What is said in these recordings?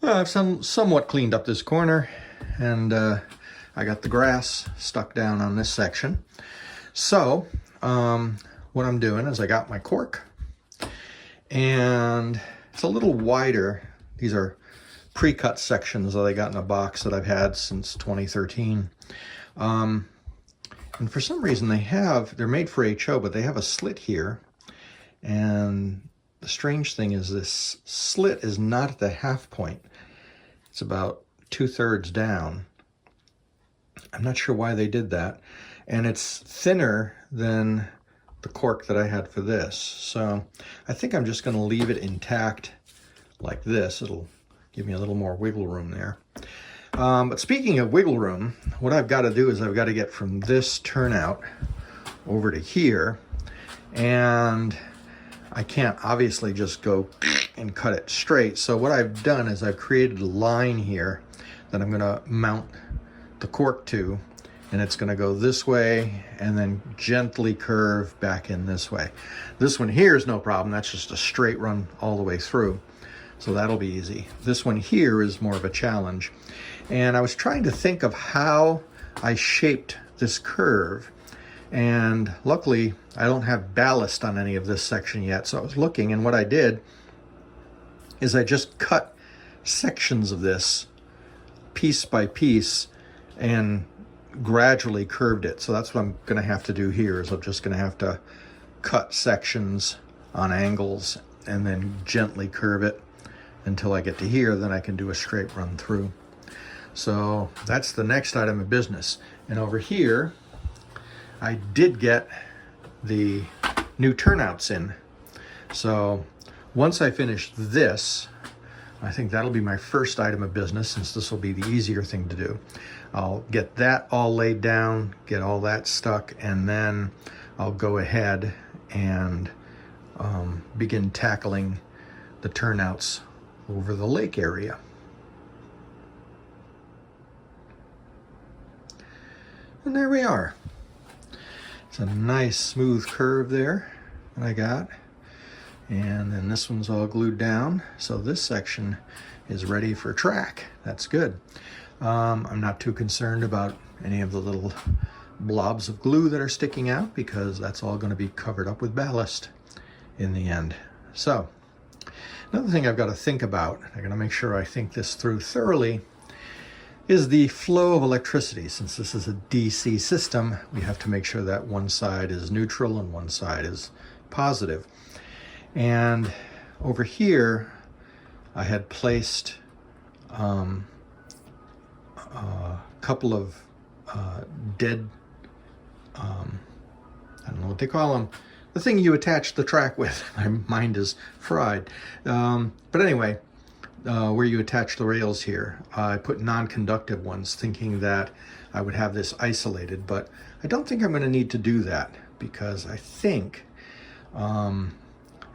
I've somewhat cleaned up this corner, and I got the grass stuck down on this section. So what I'm doing is I got my cork, and it's a little wider. These are pre-cut sections that I got in a box that I've had since 2013. And for some reason they're made for HO, but they have a slit here. And the strange thing is this slit is not at the half point. It's about 2/3 down. I'm not sure why they did that. And it's thinner than the cork that I had for this. So I think I'm just going to leave it intact like this. It'll give me a little more wiggle room there. But speaking of wiggle room, what I've got to do is I've got to get from this turnout over to here. And I can't obviously just go and cut it straight. So what I've done is I've created a line here that I'm going to mount the cork to, and it's going to go this way and then gently curve back in this way. This one here is no problem. That's just a straight run all the way through. So that'll be easy. This one here is more of a challenge. And I was trying to think of how I shaped this curve. And luckily, I don't have ballast on any of this section yet. So I was looking, and what I did is I just cut sections of this piece by piece and gradually curved it. So that's what I'm going to have to do here, is I'm just going to have to cut sections on angles and then gently curve it until I get to here. Then I can do a straight run through. So that's the next item of business. And over here, I did get the new turnouts in. So once I finish this, I think that'll be my first item of business, since this will be the easier thing to do. I'll get that all laid down, get all that stuck, and then I'll go ahead and begin tackling the turnouts over the lake area. And there we are. It's a nice smooth curve there that I got. And then this one's all glued down. So this section is ready for track. That's good. I'm not too concerned about any of the little blobs of glue that are sticking out, because that's all going to be covered up with ballast in the end. So another thing I've got to think about, I'm going to make sure I think this through thoroughly, is the flow of electricity. Since this is a DC system, we have to make sure that one side is neutral and one side is positive. And over here, I had placed a couple of dead, I don't know what they call them, the thing you attach the track with. My mind is fried. But anyway, where you attach the rails here, I put non-conductive ones, thinking that I would have this isolated, but I don't think I'm going to need to do that, because I think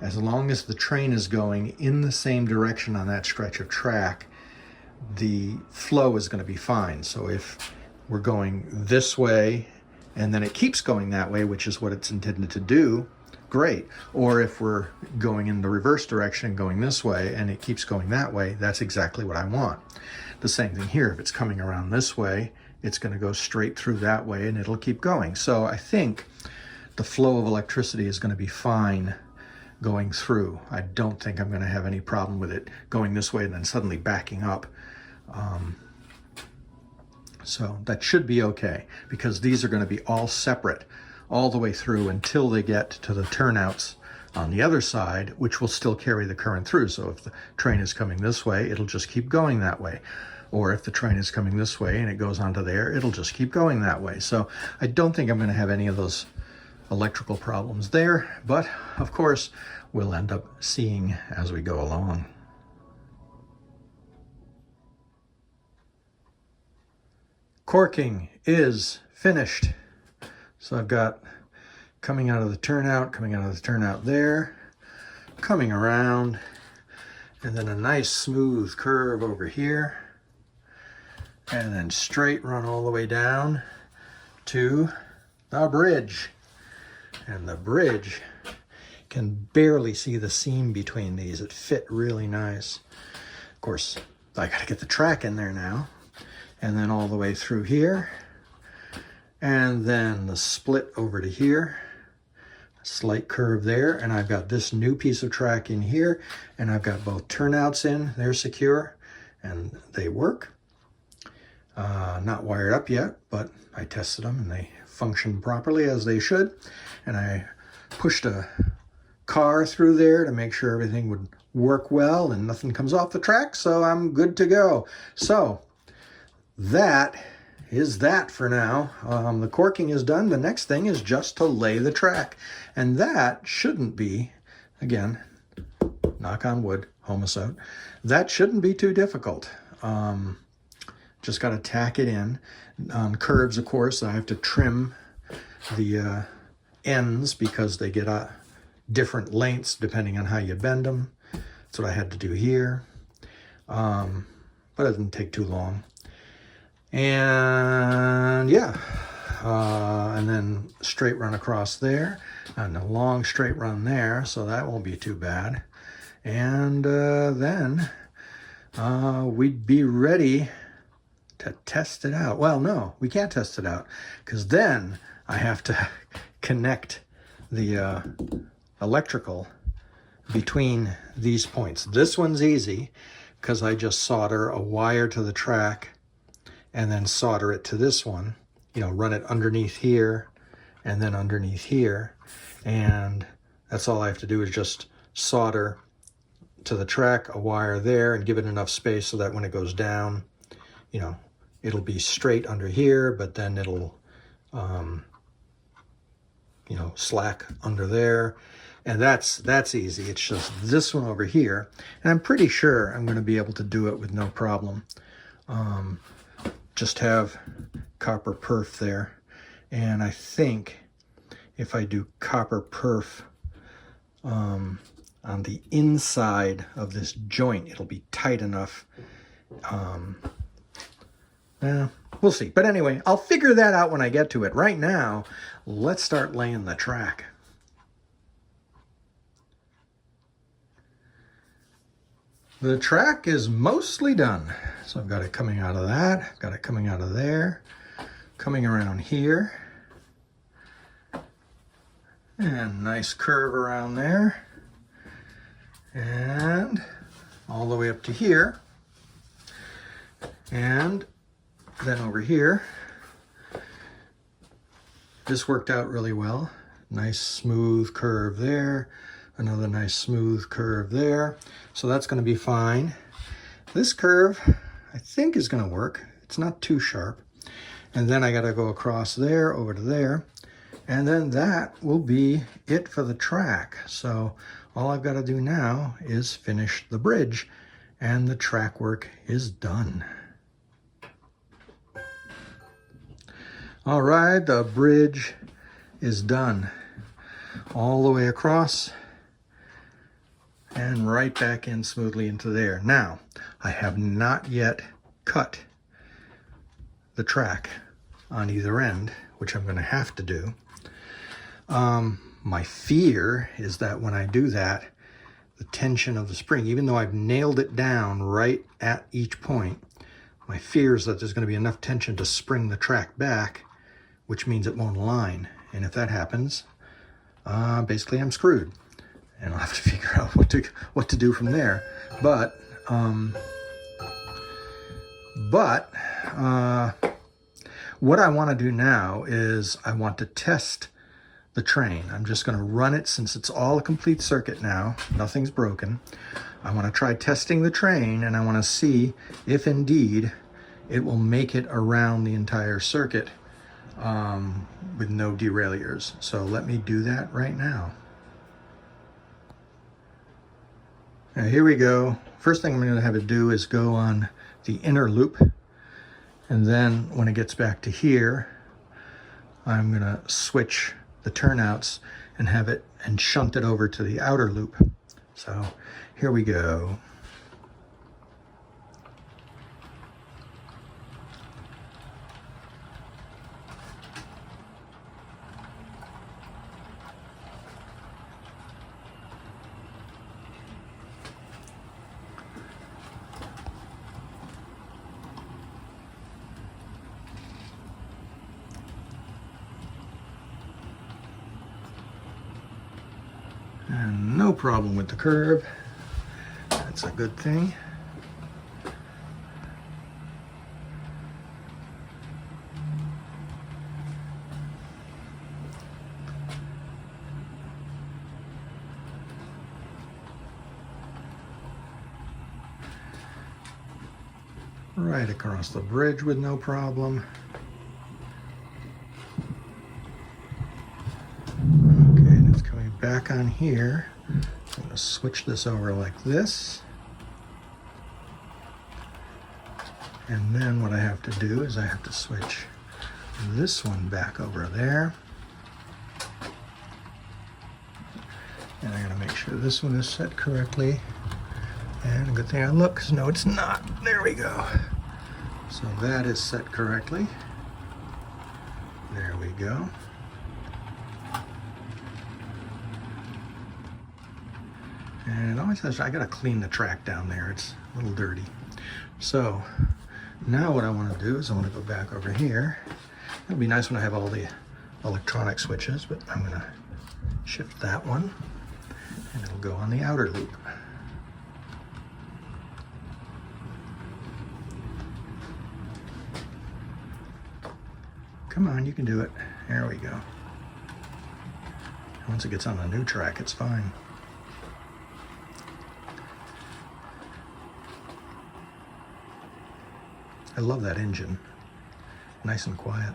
as long as the train is going in the same direction on that stretch of track, the flow is going to be fine. So if we're going this way and then it keeps going that way, which is what it's intended to do, great. Or if we're going in the reverse direction, going this way, and it keeps going that way, that's exactly what I want. The same thing here. If it's coming around this way, it's going to go straight through that way and it'll keep going. So I think the flow of electricity is going to be fine going through. I don't think I'm going to have any problem with it going this way and then suddenly backing up. So that should be okay, because these are going to be all separate all the way through until they get to the turnouts on the other side, which will still carry the current through. So if the train is coming this way, it'll just keep going that way. Or if the train is coming this way and it goes onto there, it'll just keep going that way. So I don't think I'm going to have any of those electrical problems there, but of course we'll end up seeing as we go along. Corking is finished. So I've got coming out of the turnout there, coming around, and then a nice smooth curve over here, and then straight run all the way down to the bridge. And the bridge can barely see the seam between these. It fit really nice. Of course, I got to get the track in there now. And then all the way through here. And then the split over to here. Slight curve there. And I've got this new piece of track in here. And I've got both turnouts in. They're secure. And they work. Not wired up yet, but I tested them and they function properly as they should. And I pushed a car through there to make sure everything would work well and nothing comes off the track, so I'm good to go. So that is that for now. The corking is done. The next thing is just to lay the track, and that shouldn't be, again, knock on wood, homicide, that shouldn't be too difficult. Just got to tack it in. On curves, of course, I have to trim the ends because they get different lengths depending on how you bend them. That's what I had to do here. But it doesn't take too long. And yeah, and then straight run across there and a long straight run there, so that won't be too bad. And then we'd be ready to test it out. Well, no, we can't test it out because then I have to connect the electrical between these points. This one's easy because I just solder a wire to the track and then solder it to this one, you know, run it underneath here and then underneath here. And that's all I have to do is just solder to the track a wire there and give it enough space so that when it goes down, you know, it'll be straight under here, but then it'll, you know, slack under there. And that's easy. It's just this one over here. And I'm pretty sure I'm going to be able to do it with no problem. Just have copper perf there. And I think if I do copper perf on the inside of this joint, it'll be tight enough. We'll see. But anyway, I'll figure that out when I get to it. Right now, let's start laying the track. The track is mostly done. So I've got it coming out of that, I've got it coming out of there, coming around here. And nice curve around there. And all the way up to here. And then over here. This worked out really well. Nice smooth curve there. Another nice smooth curve there. So that's going to be fine. This curve, I think, is going to work. It's not too sharp. And then I got to go across there, over to there. And then that will be it for the track. So all I've got to do now is finish the bridge. And the track work is done. All right, the bridge is done. All the way across. And right back in smoothly into there. Now, I have not yet cut the track on either end, which I'm going to have to do. My fear is that when I do that, the tension of the spring, even though I've nailed it down right at each point, my fear is that there's going to be enough tension to spring the track back, which means it won't align. And if that happens, basically I'm screwed. And I'll have to figure out what to do from there. But what I want to do now is I want to test the train. I'm just going to run it since it's all a complete circuit now. Nothing's broken. I want to try testing the train, and I want to see if indeed it will make it around the entire circuit with no derailleurs. So let me do that right now. Now here we go. First thing I'm going to have it do is go on the inner loop. And then when it gets back to here, I'm going to switch the turnouts and have it and shunt it over to the outer loop. So here we go. And no problem with the curve. That's a good thing. Right across the bridge with no problem. Okay, and it's coming back on here. I'm going to switch this over like this. And then what I have to do is I have to switch this one back over there. And I'm going to make sure this one is set correctly. And a good thing I look, because no, it's not. There we go. So that is set correctly. There we go. And it always says I gotta clean the track down there. It's a little dirty. So now what I want to do is I want to go back over here. It'll be nice when I have all the electronic switches, but I'm gonna shift that one and it'll go on the outer loop. Come on, you can do it. There we go. Once it gets on a new track, it's fine. I love that engine. Nice and quiet.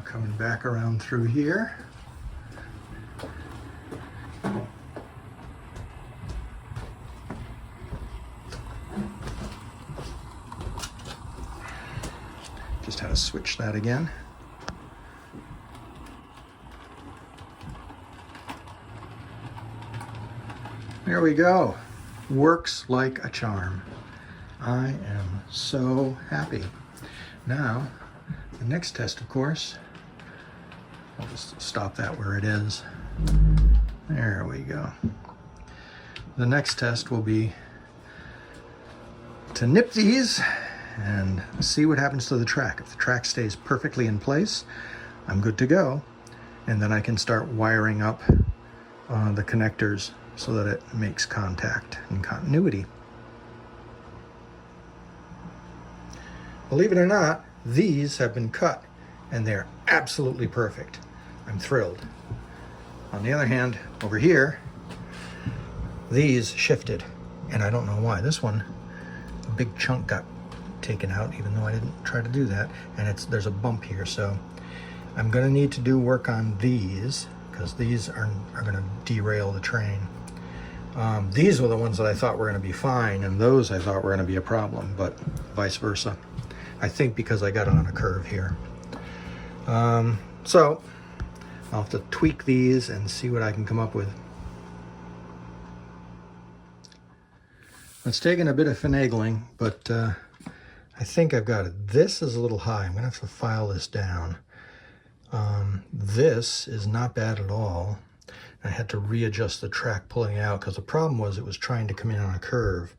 Coming back around through here. Just had to switch that again. There we go. Works like a charm. I am so happy. Now, the next test, of course, I'll just stop that where it is. There we go. The next test will be to nip these and see what happens to the track. If the track stays perfectly in place, I'm good to go. And then I can start wiring up the connectors so that it makes contact and continuity. Believe it or not, these have been cut and they're absolutely perfect. I'm thrilled. On the other hand, over here, these shifted, and I don't know why. This one, a big chunk got taken out, even though I didn't try to do that, and there's a bump here, so I'm gonna need to do work on these, because these are gonna derail the train. These were the ones that I thought were gonna be fine, and those I thought were gonna be a problem, but vice versa. I think because I got it on a curve here. So I'll have to tweak these and see what I can come up with. It's taken a bit of finagling, but I think I've got it. This is a little high. I'm gonna have to file this down. This is not bad at all. I had to readjust the track pulling out because the problem was it was trying to come in on a curve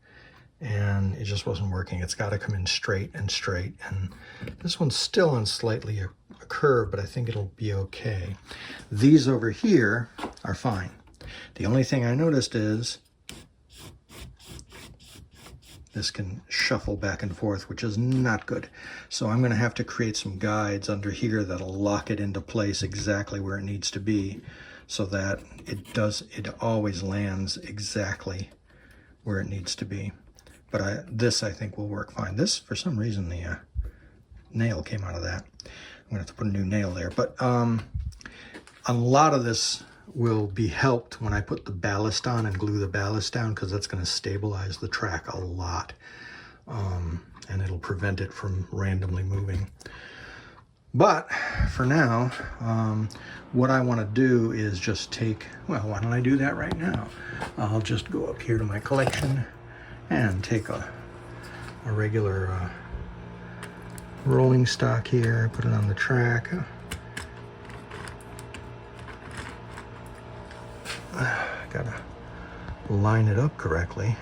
and it just wasn't working. It's got to come in straight, and this one's still on slightly a curve, but I think it'll be okay. These over here are fine. The only thing I noticed is this can shuffle back and forth, which is not good. So I'm going to have to create some guides under here that'll lock it into place exactly where it needs to be, so that it always lands exactly where it needs to be. But this I think will work fine. This, for some reason, the nail came out of that. I'm gonna have to put a new nail there. But a lot of this will be helped when I put the ballast on and glue the ballast down, because that's gonna stabilize the track a lot. And it'll prevent it from randomly moving. But for now, what I want to do is just take, well, why don't I do that right now? I'll just go up here to my collection and take a regular rolling stock here, put it on the track. Gotta line it up correctly.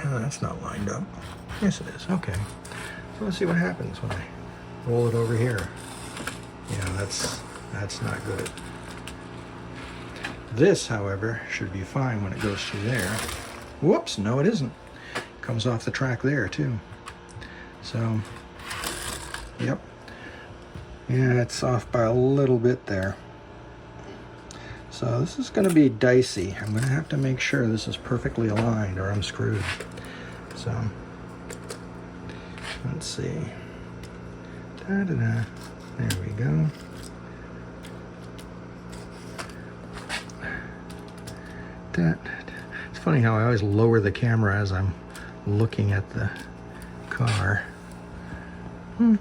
That's not lined up. Yes, it is. Okay. So let's see what happens when I roll it over here. Yeah, that's not good. This, however, should be fine when it goes through there. Whoops, no it isn't. Comes off the track there too. So, yep. Yeah, it's off by a little bit there. So this is going to be dicey. I'm going to have to make sure this is perfectly aligned or I'm screwed. So, let's see. Da-da-da. There we go. It's funny how I always lower the camera as I'm looking at the car. There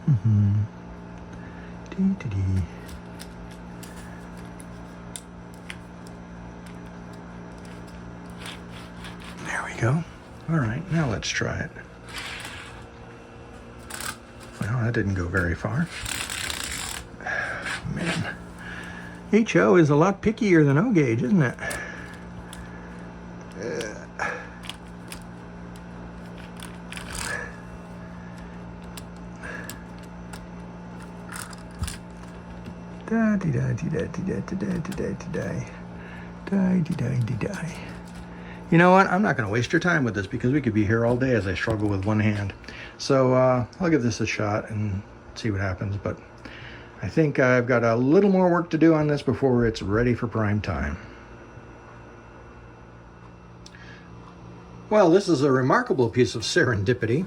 we go. All right, now let's try it. Well, that didn't go very far. Man, HO is a lot pickier than O gauge, isn't it? You know what? I'm not going to waste your time with this because we could be here all day as I struggle with one hand. So I'll give this a shot and see what happens. But I think I've got a little more work to do on this before it's ready for prime time. Well, this is a remarkable piece of serendipity.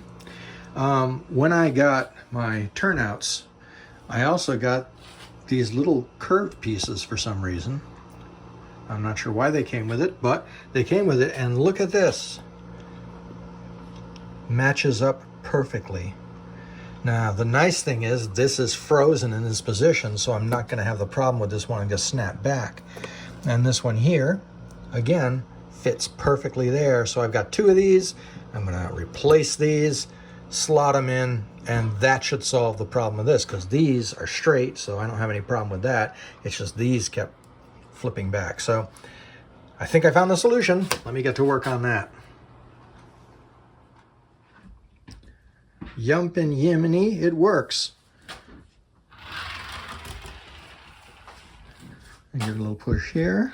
When I got my turnouts, I also got these little curved pieces for some reason. I'm not sure why they came with it, but they came with it, and look at this. Matches up perfectly. Now, the nice thing is this is frozen in this position, so I'm not going to have the problem with this wanting to snap back. And this one here, again, fits perfectly there. So I've got two of these. I'm going to replace these, slot them in, and that should solve the problem with this, because these are straight, so I don't have any problem with that. It's just these kept flipping back. So I think I found the solution. Let me get to work on that. Yumpin' Yiminy, it works. And give it a little push here.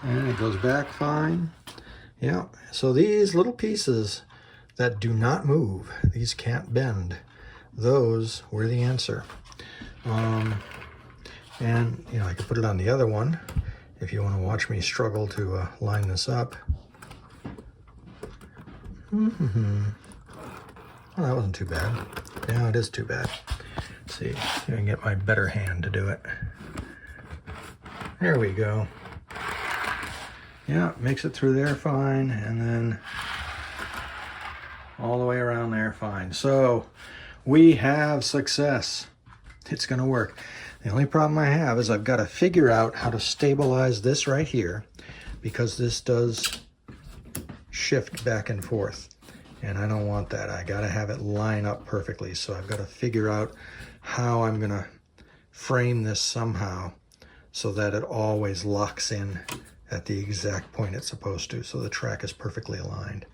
And it goes back fine. Yeah, so these little pieces that do not move, these can't bend, those were the answer. And, you know, I could put it on the other one if you want to watch me struggle to line this up. Well, that wasn't too bad. Yeah, it is too bad. Let's see if I can get my better hand to do it. There we go. Yeah, makes it through there fine, and then all the way around there fine. So we have success. It's going to work. The only problem I have is I've got to figure out how to stabilize this right here, because this does shift back and forth, and I don't want that. I got to have it line up perfectly, so I've got to figure out how I'm going to frame this somehow so that it always locks in at the exact point it's supposed to, so the track is perfectly aligned.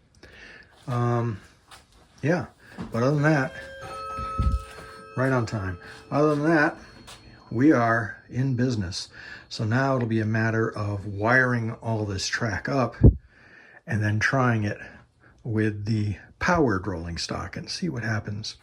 Yeah, but other than that, right on time. Other than that, we are in business. So now it'll be a matter of wiring all this track up and then trying it with the powered rolling stock and see what happens.